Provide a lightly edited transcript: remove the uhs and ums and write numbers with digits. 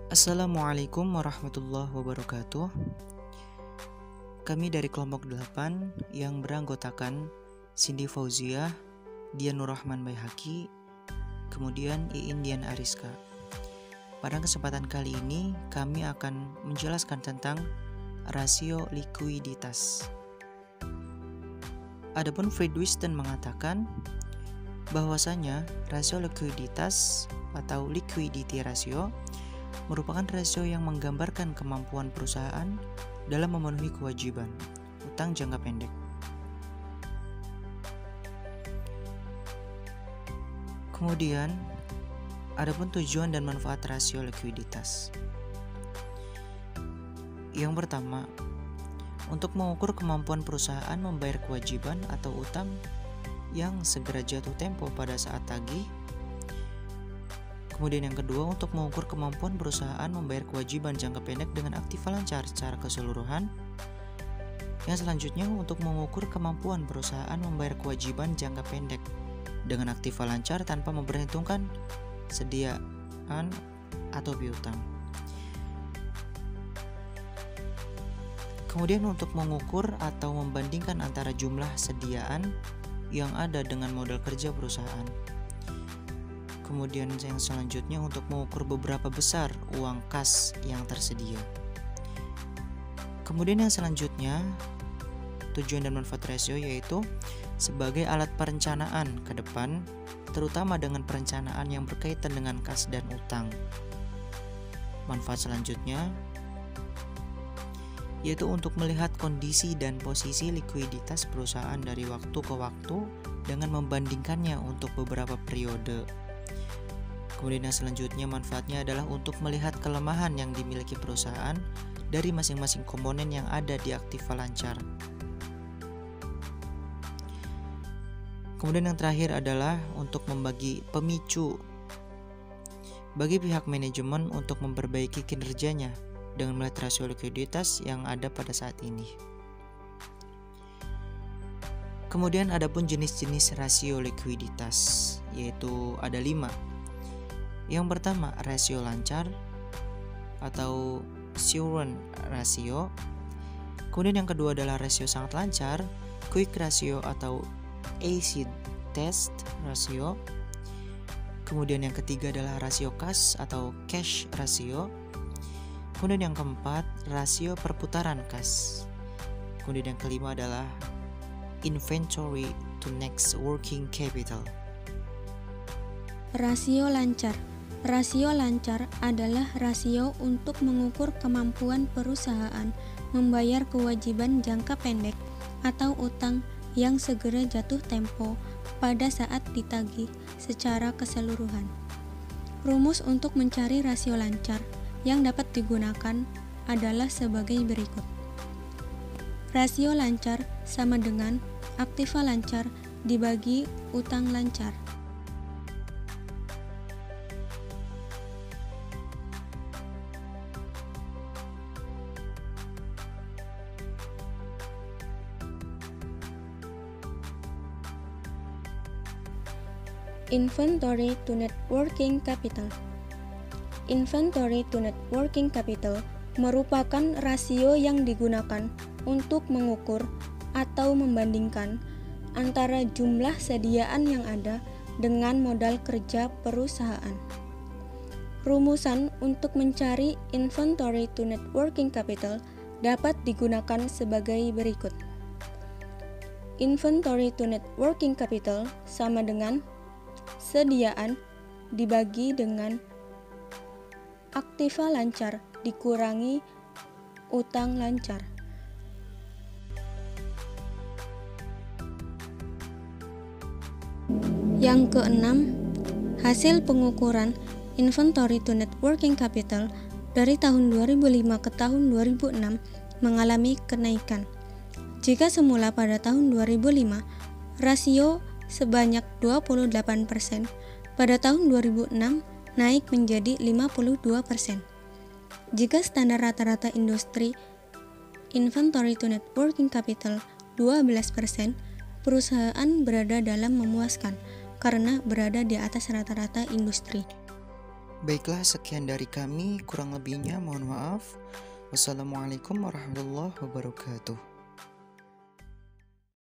Assalamualaikum warahmatullahi wabarakatuh. Kami dari kelompok 8 yang beranggotakan Cindy Fauziah, Dian Nurrahman Baihaqi, kemudian Iin Dian Ariska. Pada kesempatan kali ini kami akan menjelaskan tentang rasio likuiditas. Adapun Friedwiston mengatakan bahwasanya rasio likuiditas atau liquidity ratio merupakan rasio yang menggambarkan kemampuan perusahaan dalam memenuhi kewajiban utang jangka pendek. Kemudian, adapun tujuan dan manfaat rasio likuiditas. Yang pertama, untuk mengukur kemampuan perusahaan membayar kewajiban atau utang yang segera jatuh tempo pada saat tagih. Kemudian yang kedua, untuk mengukur kemampuan perusahaan membayar kewajiban jangka pendek dengan aktiva lancar secara keseluruhan. Yang selanjutnya, untuk mengukur kemampuan perusahaan membayar kewajiban jangka pendek dengan aktiva lancar tanpa memperhitungkan sediaan atau piutang. Kemudian untuk mengukur atau membandingkan antara jumlah sediaan yang ada dengan modal kerja perusahaan. Kemudian yang selanjutnya untuk mengukur beberapa besar uang kas yang tersedia. Kemudian yang selanjutnya, tujuan dan manfaat rasio yaitu sebagai alat perencanaan ke depan, terutama dengan perencanaan yang berkaitan dengan kas dan utang. Manfaat selanjutnya yaitu untuk melihat kondisi dan posisi likuiditas perusahaan dari waktu ke waktu dengan membandingkannya untuk beberapa periode. Kemudian yang selanjutnya manfaatnya adalah untuk melihat kelemahan yang dimiliki perusahaan dari masing-masing komponen yang ada di aktiva lancar. Kemudian yang terakhir adalah untuk membagi pemicu bagi pihak manajemen untuk memperbaiki kinerjanya dengan melihat rasio likuiditas yang ada pada saat ini. Kemudian adapun jenis-jenis rasio likuiditas, yaitu ada 5. Yang pertama, rasio lancar atau current ratio. Kemudian yang kedua adalah rasio sangat lancar, quick ratio atau acid test ratio. Kemudian yang ketiga adalah rasio kas atau cash ratio. Kemudian yang keempat, rasio perputaran kas. Kemudian yang kelima adalah inventory to next working capital. Rasio lancar. Rasio lancar adalah rasio untuk mengukur kemampuan perusahaan membayar kewajiban jangka pendek atau utang yang segera jatuh tempo pada saat ditagih secara keseluruhan. Rumus untuk mencari rasio lancar yang dapat digunakan adalah sebagai berikut. Rasio lancar sama dengan aktiva lancar dibagi utang lancar. Inventory to net working capital. Inventory to net working capital merupakan rasio yang digunakan untuk mengukur atau membandingkan antara jumlah sediaan yang ada dengan modal kerja perusahaan. Rumusan untuk mencari inventory to net working capital dapat digunakan sebagai berikut. Inventory to net working capital sama dengan sediaan dibagi dengan aktiva lancar dikurangi utang lancar. Yang keenam, hasil pengukuran inventory to net working capital dari tahun 2005 ke tahun 2006 mengalami kenaikan. Jika semula pada tahun 2005 rasio sebanyak 28%, pada tahun 2006 naik menjadi 52%. Jika standar rata-rata industri inventory to net working capital 12%, perusahaan berada dalam memuaskan karena berada di atas rata-rata industri. Baiklah, sekian dari kami, kurang lebihnya mohon maaf. Wassalamualaikum warahmatullahi wabarakatuh.